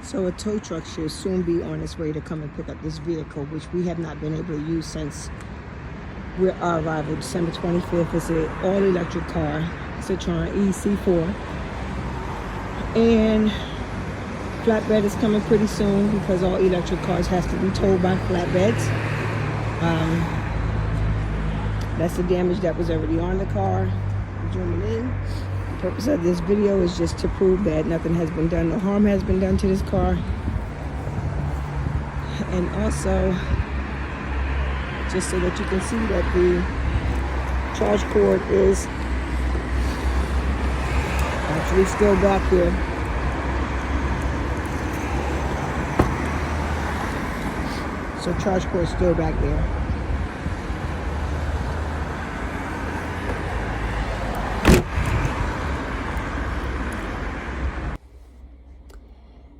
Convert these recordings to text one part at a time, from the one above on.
So a tow truck should soon be on its way to come and pick up this vehicle, which we have not been able to use since our arrival, December 25th. It's an all-electric car, Citroen EC4. And flatbed is coming pretty soon because all electric cars has to be towed by flatbeds. That's the damage that was already on the car. Zooming in. The purpose of this video is just to prove that nothing has been done, no harm has been done to this car. And also, just so that you can see that the charge cord is actually still back here. So charge cord is still back there.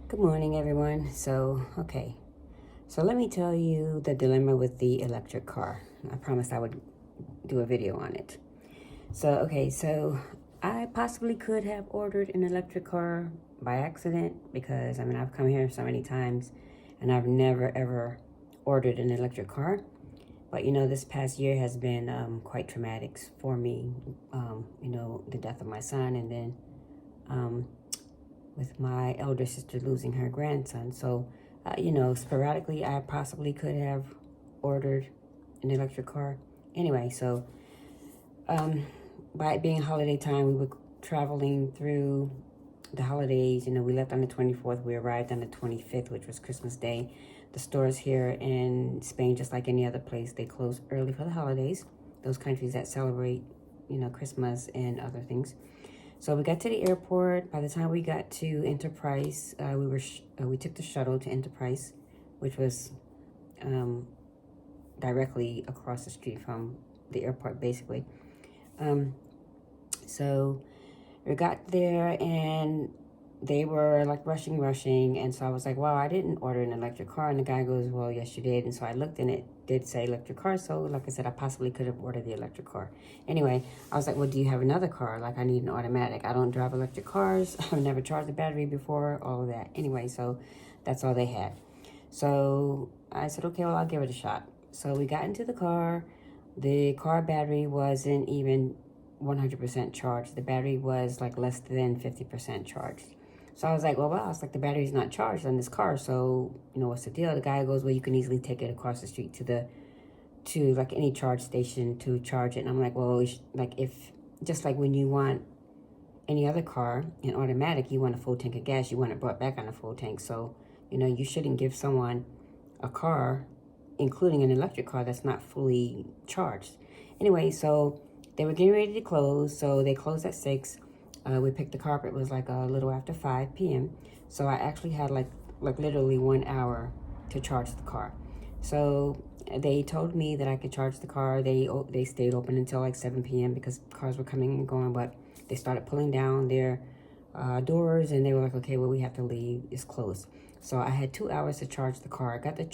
Good morning, everyone. So let me tell you the dilemma with the electric car. I promised I would do a video on it. So I possibly could have ordered an electric car by accident because, I've come here so many times and I've never ever ordered an electric car. But, this past year has been quite traumatic for me. The death of my son, and then with my elder sister losing her grandson. So, sporadically, I possibly could have ordered an electric car. Anyway, so by it being holiday time, we were traveling through the holidays. We left on the 24th. We arrived on the 25th, which was Christmas Day. The stores here in Spain, just like any other place, they close early for the holidays. Those countries that celebrate, Christmas and other things. So we got to the airport. By the time we got to Enterprise, we took the shuttle to Enterprise, which was directly across the street from the airport, basically. So we got there and they were like rushing. And so I was like, wow, I didn't order an electric car. And the guy goes, well, yes, you did. And so I looked and it did say electric car. So like I said, I possibly could have ordered the electric car. Anyway, I was like, well, do you have another car? Like, I need an automatic. I don't drive electric cars. I've never charged the battery before, all of that. Anyway, so that's all they had. So I said, okay, well, I'll give it a shot. So we got into the car. The car battery wasn't even 100% charged. The battery was like less than 50% charged. So I was like, well, the battery's not charged on this car. So, what's the deal? The guy goes, well, you can easily take it across the street to like any charge station to charge it. And I'm like, well, if just like when you want any other car, an automatic, you want a full tank of gas, you want it brought back on a full tank. So, you shouldn't give someone a car, including an electric car, that's not fully charged. Anyway, so they were getting ready to close. So they closed at 6. We picked the car up. It was like a little after 5 p.m. So I actually had like literally 1 hour to charge the car. So they told me that I could charge the car. They stayed open until like 7 p.m. because cars were coming and going, but they started pulling down their doors and they were like, okay, well, we have to leave. It's closed. So I had 2 hours to charge the car. I got the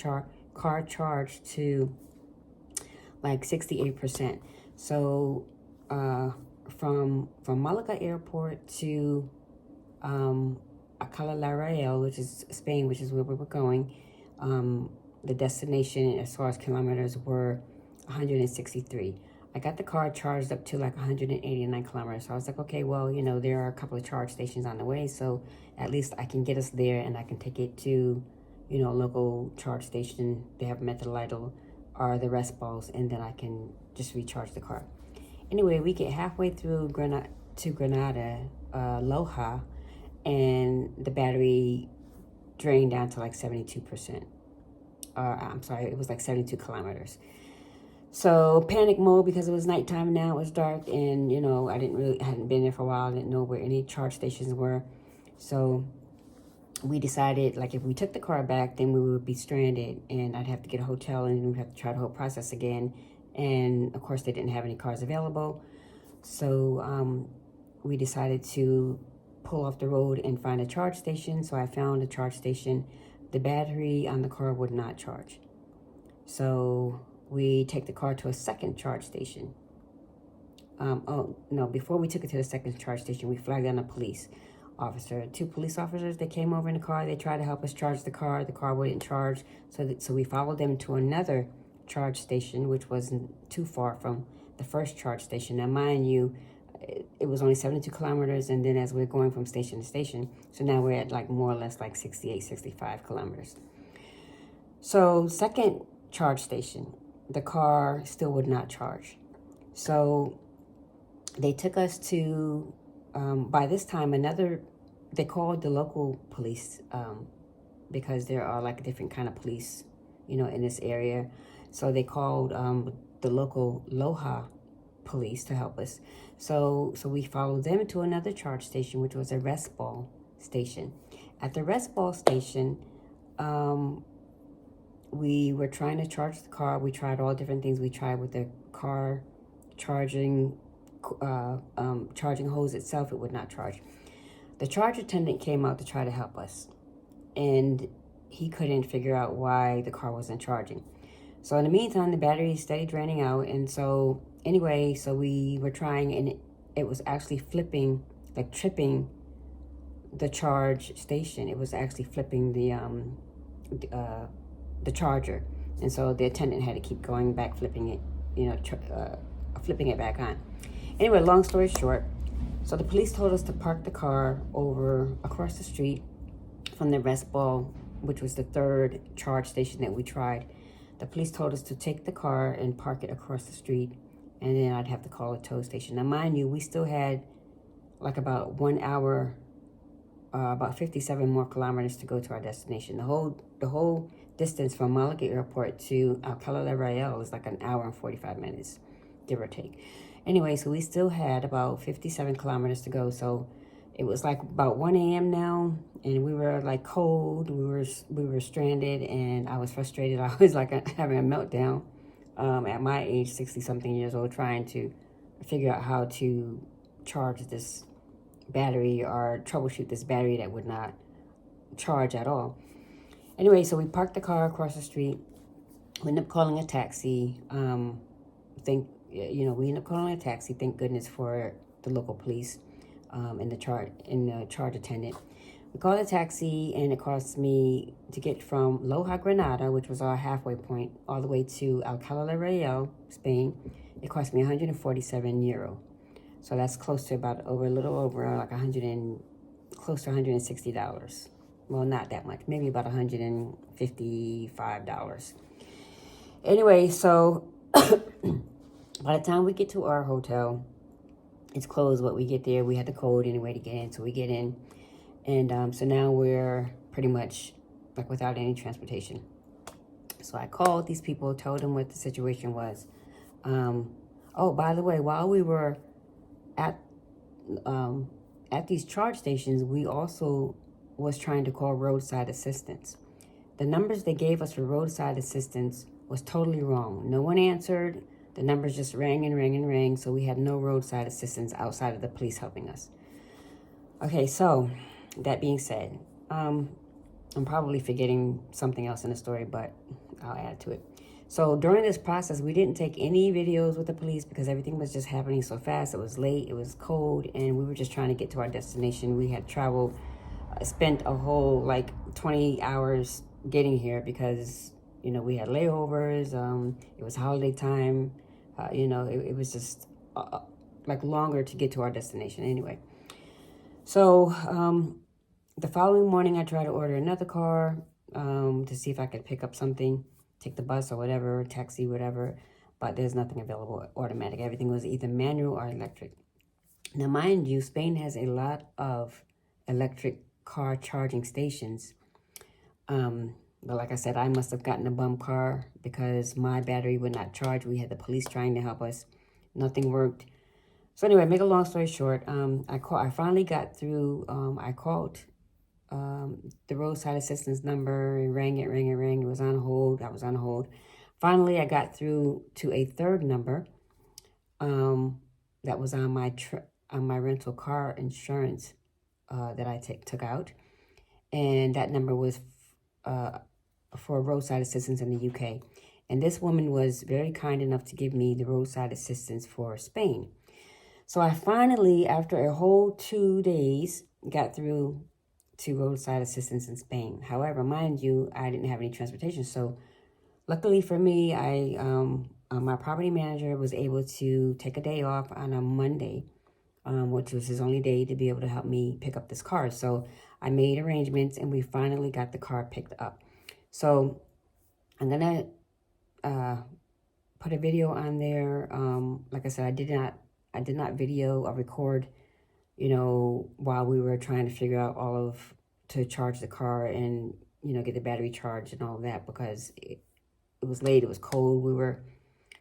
car charged to like 68%. So from Malaga Airport to Alcalá la Real, which is Spain, which is where we were going, the destination as far as kilometers were 163. I got the car charged up to like 189 kilometers. So I was like, okay, well, there are a couple of charge stations on the way, so at least I can get us there and I can take it to, a local charge station. They have Metrolito or the rest balls, and then I can just recharge the car. Anyway, we get halfway through Granada, Loja, and the battery drained down to like 72%. I'm sorry, it was like 72 kilometers. So panic mode because it was nighttime now, it was dark, and I hadn't been there for a while, I didn't know where any charge stations were. So we decided, like, if we took the car back, then we would be stranded and I'd have to get a hotel and then we'd have to try the whole process again. And of course they didn't have any cars available. So we decided to pull off the road and find a charge station. So I found a charge station. The battery on the car would not charge. So we take the car to a second charge station. Before we took it to the second charge station, we flagged down the police. officer, 2 police officers. They came over in the car. They tried to help us charge the car. The car wouldn't charge. So we followed them to another charge station, which wasn't too far from the first charge station. Now, mind you, it was only 72 kilometers. And then as we're going from station to station, so now we're at like more or less like 68, 65 kilometers. So second charge station, the car still would not charge. So they took us to, by this time, they called the local police because there are like different kind of police, in this area. So they called the local Loja police to help us. So we followed them to another charge station, which was a rest ball station. At the rest ball station, we were trying to charge the car. We tried all different things. We tried with the car charging hose itself. It would not charge. The charge attendant came out to try to help us, and he couldn't figure out why the car wasn't charging. So in the meantime, the battery stayed draining out. And so anyway, so we were trying, and it was actually flipping, like tripping the charge station. It was actually flipping the charger. And so the attendant had to keep going back, flipping it, flipping it back on. Anyway, long story short, so the police told us to park the car over across the street from the rest ball, which was the third charge station that we tried. The police told us to take the car and park it across the street, and then I'd have to call a tow station. Now, mind you, we still had like about 1 hour, about 57 more kilometers to go to our destination. The whole distance from Malaga Airport to Alcalá de Rael is like 1 hour and 45 minutes, give or take. Anyway, so we still had about 57 kilometers to go. So it was like about 1 a.m. now, and we were like cold. We were stranded, and I was frustrated. I was like having a meltdown at my age, 60-something years old, trying to figure out how to charge this battery or troubleshoot this battery that would not charge at all. Anyway, so we parked the car across the street. We ended up calling a taxi. We ended up calling a taxi. Thank goodness for the local police and the charge attendant. We called a taxi, and it cost me to get from Loja, Granada, which was our halfway point, all the way to Alcalá de Rael, Spain. It cost me 147 euro. So that's close to about a little over like close to $160. Well, not that much, maybe about $155. Anyway, so by the time we get to our hotel, it's closed, but we get there. We had the code anyway to get in, so we get in. And so now we're pretty much like without any transportation. So I called these people, told them what the situation was. Oh, by the way, while we were at these charge stations, we also was trying to call Roadside Assistance. The numbers they gave us for Roadside Assistance was totally wrong. No one answered. The numbers just rang and rang and rang, so we had no roadside assistance outside of the police helping us. Okay, so that being said, I'm probably forgetting something else in the story, but I'll add to it. So during this process, we didn't take any videos with the police because everything was just happening so fast. It was late, it was cold, and we were just trying to get to our destination. We had traveled, spent a whole like 20 hours getting here because, we had layovers. It was holiday time. It was just like longer to get to our destination anyway. So the following morning, I tried to order another car to see if I could pick up something, take the bus or whatever, taxi, whatever, but there's nothing available automatic. Everything was either manual or electric. Now, mind you, Spain has a lot of electric car charging stations. But like I said, I must have gotten a bum car because my battery would not charge. We had the police trying to help us. Nothing worked. So anyway, make a long story short, I finally got through. I called the Roadside Assistance number and rang it. It was on hold. I was on hold. Finally, I got through to a third number that was on my rental car insurance that I took out. And that number was for roadside assistance in the UK. And this woman was very kind enough to give me the roadside assistance for Spain. So I finally, after a whole 2 days, got through to Roadside Assistance in Spain. However, mind you, I didn't have any transportation. So luckily for me, my property manager was able to take a day off on a Monday, which was his only day to be able to help me pick up this car. So I made arrangements and we finally got the car picked up. So I'm going to put a video on there. Like I said, I did not video or record, while we were trying to figure out to charge the car and, get the battery charged and all of that, because it was late, it was cold. We were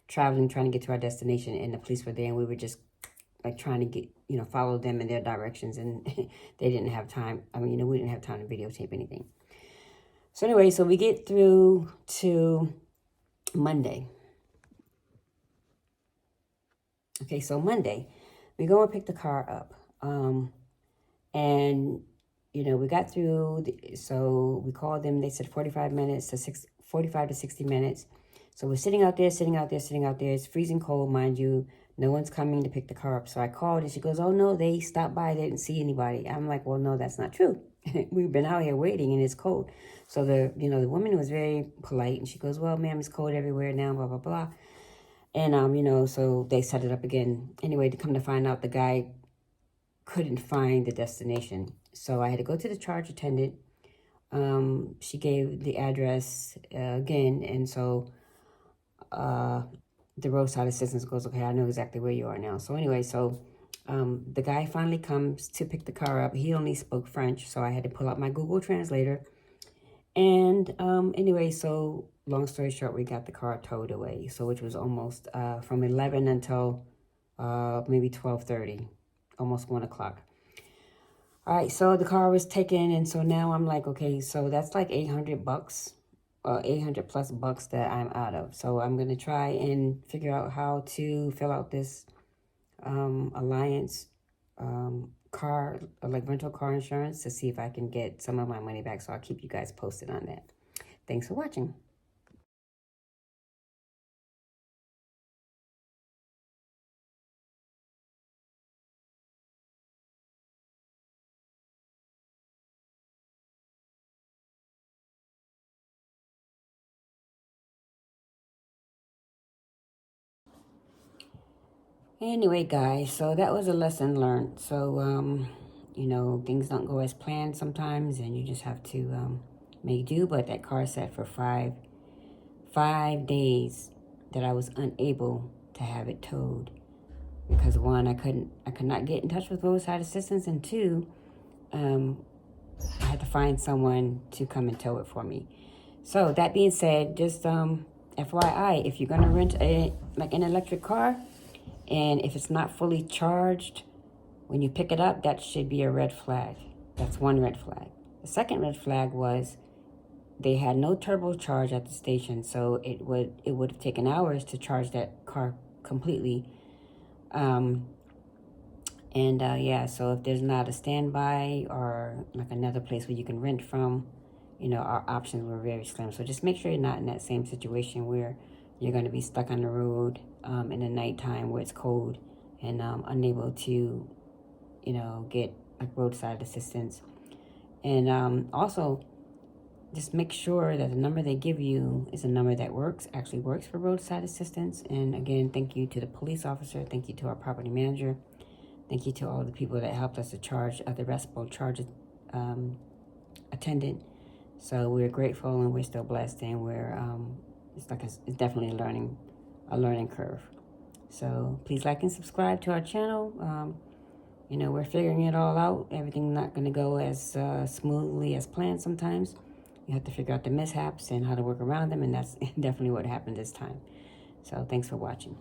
traveling, trying to get to our destination, and the police were there, and we were just like trying to get, follow them in their directions, and they didn't have time. I mean, we didn't have time to videotape anything. So anyway, so we get through to Monday. Okay, so Monday, we go and pick the car up. And, we got through, so we called them, they said 45 to 60 minutes. So we're sitting out there. It's freezing cold, mind you. No one's coming to pick the car up. So I called and she goes, oh no, they stopped by, they didn't see anybody. I'm like, well, no, that's not true. We've been out here waiting and it's cold. So the woman was very polite and she goes, well, ma'am, it's cold everywhere now, blah, blah, blah. And, so they set it up again. Anyway, to come to find out, the guy couldn't find the destination. So I had to go to the charge attendant. She gave the address again. And so the Roadside Assistance goes, okay, I know exactly where you are now. So anyway, the guy finally comes to pick the car up. He only spoke French, so I had to pull out my Google Translator. And anyway, so long story short, we got the car towed away. So which was almost from 11 until maybe 12:30, almost 1 o'clock. All right, so the car was taken, and so now I'm like, okay, so that's like $800, $800+ that I'm out of. So I'm gonna try and figure out how to fill out this Alliance car, like rental car insurance, to see if I can get some of my money back. So I'll keep you guys posted on that. Thanks for watching. Anyway, guys, so that was a lesson learned. So, things don't go as planned sometimes, and you just have to make do. But that car sat for five days that I was unable to have it towed because, one, I could not get in touch with Roadside Assistance, and two, I had to find someone to come and tow it for me. So that being said, just FYI, if you're gonna rent an electric car, and if it's not fully charged, when you pick it up, that should be a red flag. That's one red flag. The second red flag was they had no turbocharge at the station, so it would have taken hours to charge that car completely. Yeah, so if there's not a standby or like another place where you can rent from, our options were very slim. So just make sure you're not in that same situation where you're going to be stuck on the road in the nighttime where it's cold and unable to, get like roadside assistance. And also, just make sure that the number they give you is a number that actually works for roadside assistance. And again, thank you to the police officer. Thank you to our property manager. Thank you to all the people that helped us to charge the RESPO charge attendant. So we're grateful and we're still blessed, and we're it's definitely a learning curve. So please like and subscribe to our channel. We're figuring it all out. Everything's not going to go as smoothly as planned sometimes. You have to figure out the mishaps and how to work around them, and that's definitely what happened this time. So thanks for watching.